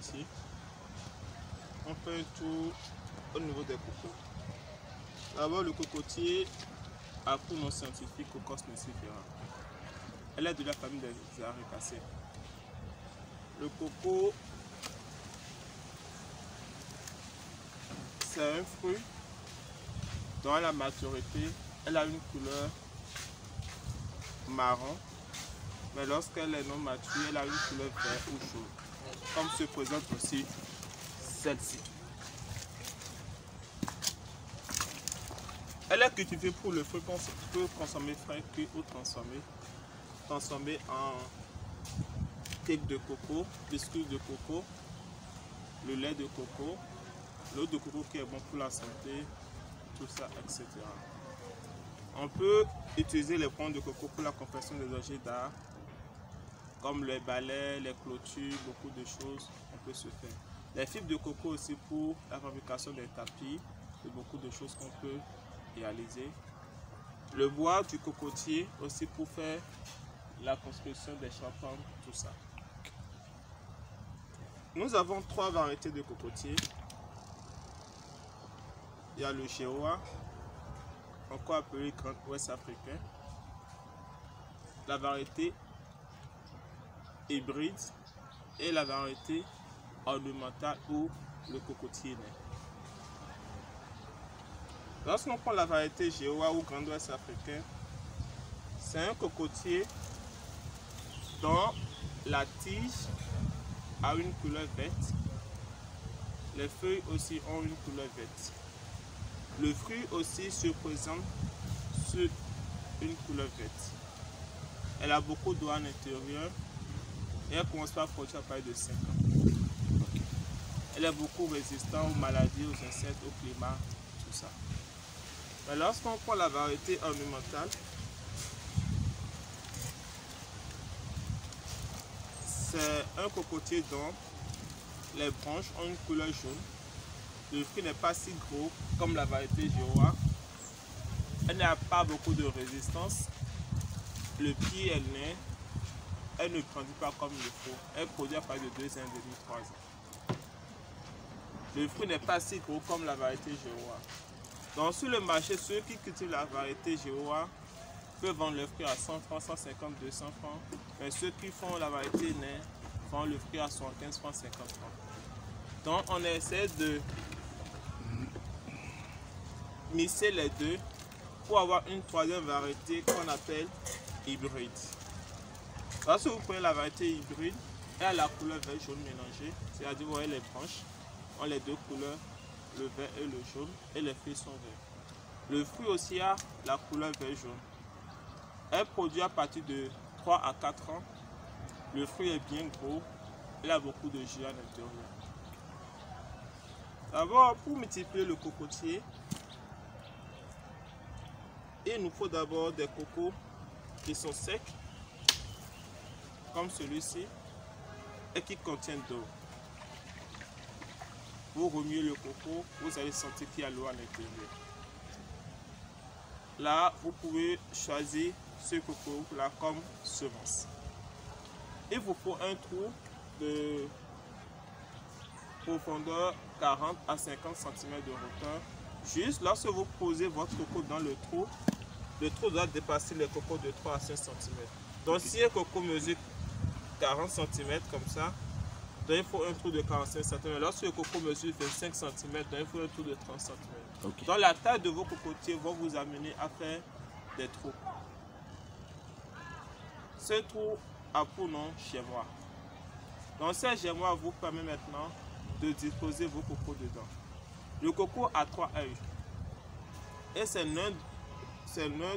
cocotier. On fait un tour au niveau des cocos. D'abord, le cocotier a pour nom scientifique Cocos nucifera. Elle est de la famille des Aracacées. Le coco, c'est un fruit dont à la maturité, elle a une couleur marron, mais lorsqu'elle est non mature, elle a une couleur vert ou jaune, comme se présente aussi celle-ci. Elle est cultivée pour le fruit qu'on peut consommer frais, cuit ou transformé en cake de coco, biscuits de coco, le lait de coco, l'eau de coco qui est bon pour la santé, tout ça, etc. On peut utiliser les points de coco pour la confection des objets d'art, comme les balais, les clôtures, beaucoup de choses, on peut se faire. Les fibres de coco aussi pour la fabrication des tapis, et beaucoup de choses qu'on peut réaliser. Le bois du cocotier aussi pour faire la construction des charpentes, tout ça. Nous avons 3 variétés de cocotiers. Il y a le Géoa, encore appelé Grand Ouest africain, la variété hybride et la variété ornementale où le cocotier naît. Lorsqu'on prend la variété Géoa ou Grand Ouest africain, c'est un cocotier dont la tige a une couleur verte, les feuilles aussi ont une couleur verte. Le fruit aussi se présente sur une couleur verte. Elle a beaucoup d'eau à l'intérieur et elle commence par produire à partir de 5 ans. Elle est beaucoup résistante aux maladies, aux insectes, au climat, tout ça. Mais lorsqu'on prend la variété ornementale, c'est un cocotier dont les branches ont une couleur jaune. Le fruit n'est pas si gros comme la variété Géoa. Elle n'a pas beaucoup de résistance. Le pied, elle ne grandit pas comme il faut. Elle produit à partir de 2 ans et demi, 3 ans. Le fruit n'est pas si gros comme la variété Géoa. Donc sur le marché, ceux qui cultivent la variété Géoa peuvent vendre le fruit à 100 francs, 150, 200 francs. Mais ceux qui font la variété Nain vendent le fruit à 75 francs, 50 francs. Donc on essaie de mixer les deux pour avoir une 3e variété qu'on appelle hybride. Lorsque vous prenez la variété hybride, elle a la couleur vert jaune mélangée, c'est-à-dire vous voyez les branches ont les 2 couleurs, le vert et le jaune, et les feuilles sont vertes. Le fruit aussi a la couleur vert jaune. Elle produit à partir de 3 à 4 ans. Le fruit est bien gros, elle a beaucoup de jus à l'intérieur. D'abord, pour multiplier le cocotier, il nous faut d'abord des cocos qui sont secs, comme celui-ci, et qui contiennent d'eau. Vous remuez le coco, vous allez sentir qu'il y a l'eau à l'intérieur. Là, vous pouvez choisir ce coco-là comme semence. Il vous faut un trou de profondeur 40 à 50 cm de hauteur. Juste lorsque vous posez votre coco dans le trou doit dépasser les cocos de 3 à 5 cm. Donc si un coco mesure 40 cm comme ça, donc il faut un trou de 45 cm. Lorsque le coco mesure 25 cm, donc il faut un trou de 30 cm. Okay. Donc la taille de vos cocotiers va vous amener à faire des trous. Ce trou a pour nom gémois. Donc ce gémois vous permet maintenant de disposer vos cocos dedans. Le coco a 3 œils. Et c'est l'un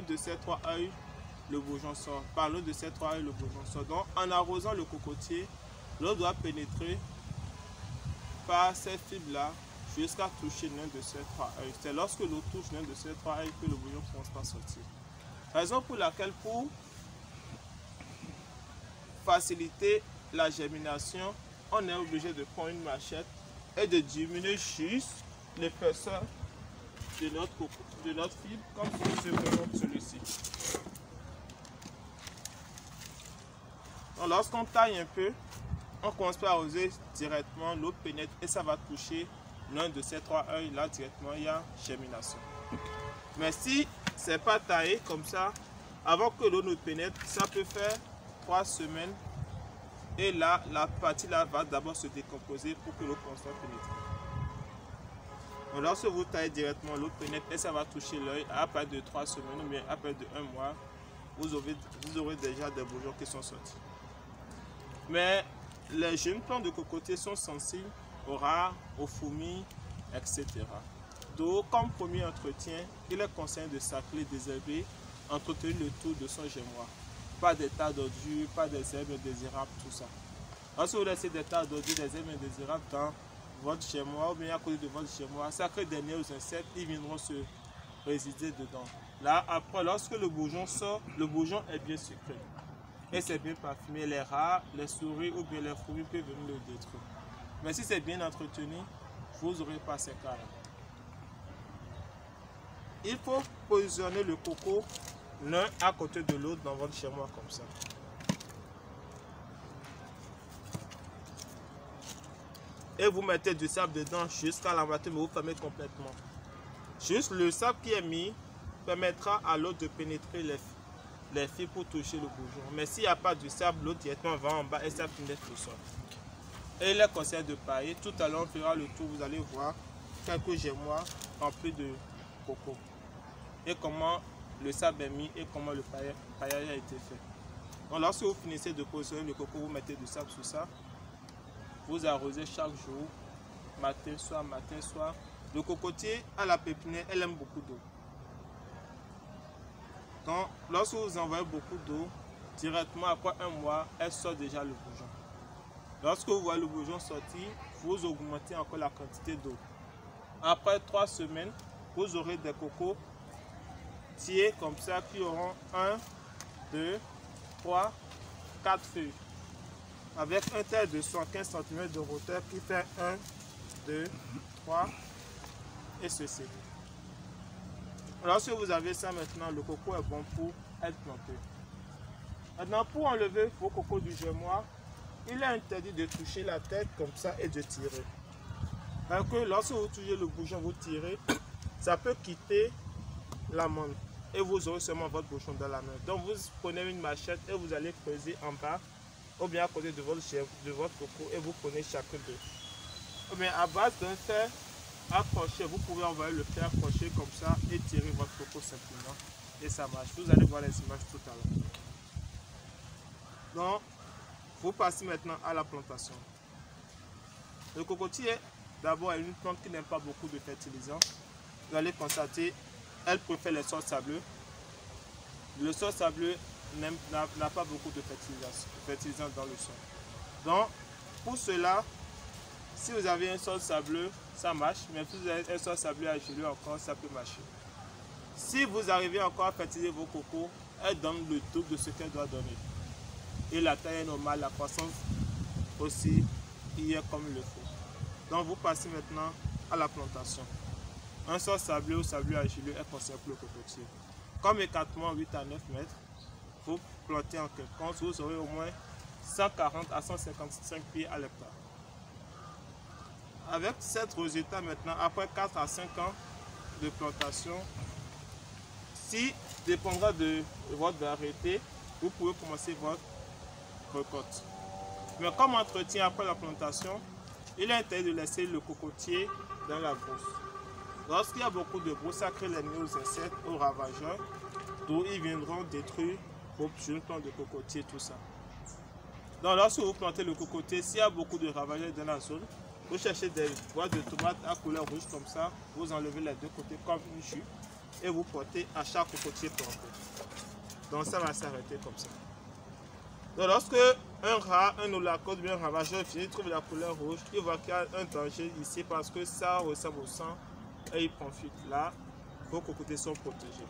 de ces 3 œils, le bourgeon sort. Par l'un de ces 3 œils, le bourgeon sort. Donc en arrosant le cocotier, l'eau doit pénétrer par ces fibres-là jusqu'à toucher l'un de ces 3 œils. C'est lorsque l'eau touche l'un de ces 3 œils que le bouillon commence à sortir. Raison pour laquelle, pour faciliter la germination, on est obligé de prendre une machette et de diminuer juste l'épaisseur de notre fibre, comme celui-ci. Lorsqu'on taille un peu, on commence par arroser directement, l'eau pénètre et ça va toucher l'un de ces 3 œils. Là, directement, il y a germination. Mais si c'est pas taillé comme ça, avant que l'eau ne pénètre, ça peut faire 3 semaines. Et là, la partie là va d'abord se décomposer pour que l'eau commence à pénétrer. Donc, lorsque vous taillez directement, l'eau pénètre et ça va toucher l'œil. À partir de 3 semaines ou bien à partir de 1 mois, vous aurez déjà des bourgeons qui sont sortis. Mais les jeunes plants de cocotier sont sensibles aux rats, aux fourmis, etc. Donc, comme premier entretien, il est conseillé de sacler, désherber, entretenir le tour de son gémois. Pas des tas d'ordures, pas des herbes indésirables, tout ça. Lorsque vous laissez des tas d'ordures, des herbes indésirables dans votre gémois ou bien à côté de votre gémois, ça crée des nids aux insectes, ils viendront se résider dedans. Là, après, lorsque le bourgeon sort, le bourgeon est bien sucré. Et c'est bien parfumé. Les rats, les souris ou bien les fourmis peuvent venir le détruire. Mais si c'est bien entretenu, vous n'aurez pas ces cas-là. Il faut positionner le coco l'un à côté de l'autre dans votre gémois comme ça. Et vous mettez du sable dedans jusqu'à la moitié, mais vous fermez complètement. Juste le sable qui est mis permettra à l'eau de pénétrer les fils pour toucher le bourgeon. Mais s'il n'y a pas de sable, l'eau directement va en bas et ça pénètre le sol. Et il est conseillé de pailler. Tout à l'heure, on fera le tour, vous allez voir quelques gémois remplis de coco. Et comment le sable est mis et comment le paillage a été fait. Donc, lorsque vous finissez de positionner le coco, vous mettez du sable sur ça. Vous arrosez chaque jour, matin, soir. Le cocotier à la pépinière, elle aime beaucoup d'eau. Donc, lorsque vous envoyez beaucoup d'eau, directement après 1 mois, elle sort déjà le bourgeon. Lorsque vous voyez le bourgeon sortir, vous augmentez encore la quantité d'eau. Après 3 semaines, vous aurez des cocos tiers comme ça qui auront 1, 2, 3, 4 feuilles. Avec un taille de 115 cm de hauteur qui fait 1, 2, 3 et ceci. Lorsque vous avez ça maintenant, le coco est bon pour être planté. Maintenant, pour enlever vos cocos du gémois, il est interdit de toucher la tête comme ça et de tirer. Parce que lorsque vous touchez le bourgeon, vous tirez, ça peut quitter l'amande et vous aurez seulement votre bourgeon dans la main. Donc vous prenez une machette et vous allez creuser en bas ou bien à côté de votre coco et vous prenez chacun d'eux. Ou bien à base d'un fer accroché, vous pouvez envoyer le fer accroché comme ça et tirer votre coco simplement et ça marche. Vous allez voir les images tout à l'heure. Donc, vous passez maintenant à la plantation. Le cocotier, d'abord, est une plante qui n'aime pas beaucoup de fertilisants. Vous allez constater, elle préfère les sols sableux. Le sol sableux n'a pas beaucoup de fertilisants dans le sol. Donc, pour cela, si vous avez un sol sableux, ça marche. Mais si vous avez un sol sableux argileux encore, ça peut marcher. Si vous arrivez encore à fertiliser vos cocos, elle donne le double de ce qu'elle doit donner. Et la taille est normale, la croissance aussi y est comme il le faut. Donc vous passez maintenant à la plantation. Un sol sableux ou sableux argileux est conseillé pour le cocotier. Comme écartement 8 à 9 mètres, vous plantez en quinconce, vous aurez au moins 140 à 155 pieds à l'hectare. Avec cet résultat maintenant, après 4 à 5 ans de plantation, si dépendra de votre variété, vous pouvez commencer votre récolte. Mais comme entretien après la plantation, il est interdit de laisser le cocotier dans la brousse. Lorsqu'il y a beaucoup de brousse, ça crée les nids aux insectes, aux ravageurs, d'où ils viendront détruire vos jeunes plants de cocotier, tout ça. Donc lorsque vous plantez le cocotier, s'il y a beaucoup de ravageurs dans la zone, vous cherchez des boîtes de tomates à couleur rouge comme ça, vous enlevez les deux côtés comme une jupe et vous portez à chaque cocotier planté. Donc ça va s'arrêter comme ça. Donc lorsque un rat, un holacode, bien un ravageur vient, trouve la couleur rouge, il voit qu'il y a un danger ici parce que ça ressemble au sang et il prend fuite. Là, vos cocotiers sont protégés.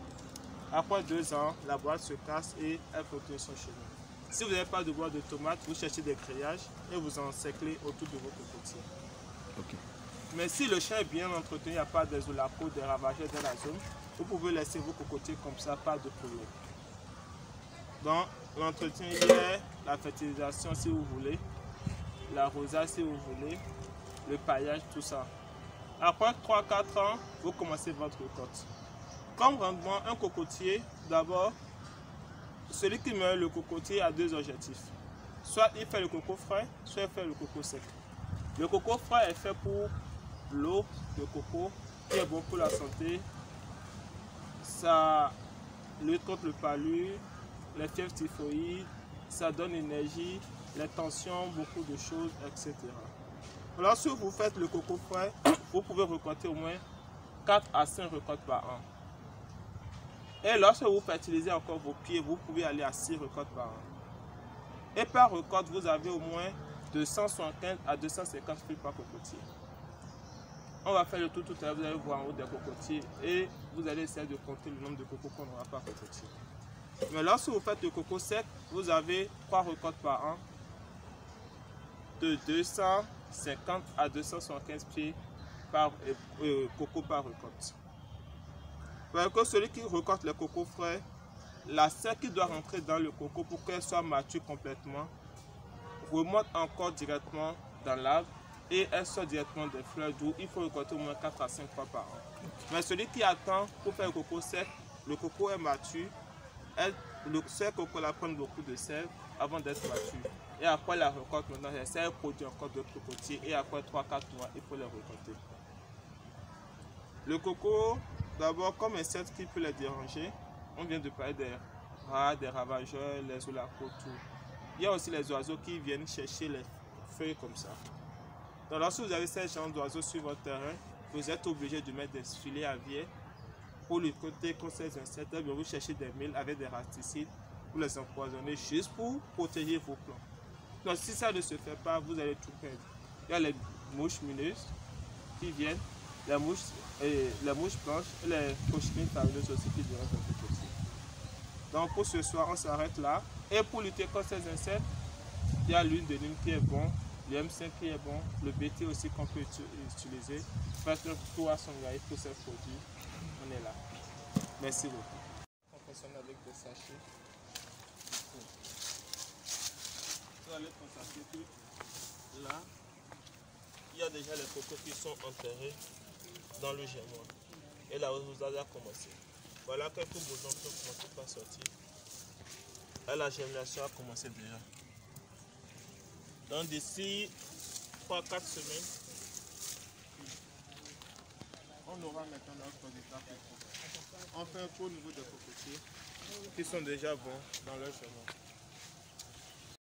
Après 2 ans, la boîte se casse et elles protègent son chemin. Si vous n'avez pas de boîte de tomates, vous cherchez des grillages et vous encerclez autour de vos cocotiers. Okay. Mais si le champ est bien entretenu, il n'y a pas des holacodes, des ravageurs dans la zone, vous pouvez laisser vos cocotiers comme ça, pas de problème. Donc, l'entretien, il y a la fertilisation si vous voulez. l'arrosage si vous voulez, le paillage, tout ça. Après 3-4 ans, vous commencez votre récolte. Comme rendement, un cocotier, d'abord, celui qui met le cocotier a deux objectifs. Soit il fait le coco frais, soit il fait le coco sec. Le coco frais est fait pour l'eau de coco, qui est bon pour la santé. Ça lutte contre le palu, les fièvres typhoïdes, ça donne énergie, les tensions, beaucoup de choses, etc. Lorsque vous faites le coco frais, vous pouvez récolter au moins 4 à 5 récoltes par an. Et lorsque vous fertilisez encore vos pieds, vous pouvez aller à 6 récoltes par an. Et par récolte, vous avez au moins 275 à 250 fruits par cocotier. On va faire le tour tout à l'heure, vous allez voir en haut des cocotiers et vous allez essayer de compter le nombre de cocos qu'on aura par cocotier. Mais lorsque vous faites le coco sec, vous avez 3 récoltes par an de 250 à 275 pieds par coco par récolte. Parce que celui qui récolte les cocos frais, la sève qui doit rentrer dans le coco pour qu'elle soit mature complètement remonte encore directement dans l'arbre et elle sort directement des fleurs, d'où il faut récolter au moins 4 à 5 fois par an. Mais celui qui attend pour faire le coco sec, le coco est mature, ce coco là prend beaucoup de sève avant d'être mature. Et après la récolte, maintenant, elle produit encore d'autres cocotiers et après 3-4 mois, il faut les récolter. Le coco, d'abord, comme insecte qui peut les déranger, on vient de parler des rats, des ravageurs, les olacos, tout. Il y a aussi les oiseaux qui viennent chercher les feuilles comme ça. Donc lorsque vous avez ces genre d'oiseaux sur votre terrain, vous êtes obligé de mettre des filets à biais pour lutter contre ces insectes. Vous cherchez des milles avec des rasticides pour les empoisonner juste pour protéger vos plants. Donc si ça ne se fait pas, vous allez tout perdre. Il y a les mouches mineuses qui viennent, les mouches blanches et les cochenilles farineuses aussi qui viennent dans le cocotier. Donc pour ce soir, on s'arrête là. Et pour lutter contre ces insectes, il y a l'huile de lime qui est bon, le M5 qui est bon, le BT aussi qu'on peut utiliser. Faites notre tour à Songhai pour ces produits. On est là. Merci beaucoup. On fonctionne avec des sachets. Vous allez constater que là, il y a déjà les cocos qui sont enterrés dans le germoir. Et là, vous allez commencer. Voilà quelques boutons qui ont commencé par sortir. Et la germination a commencé déjà. Donc d'ici 3-4 semaines, on aura maintenant notre résultat. On fait un peu au niveau des cocotiers qui sont déjà bons dans leur germoir.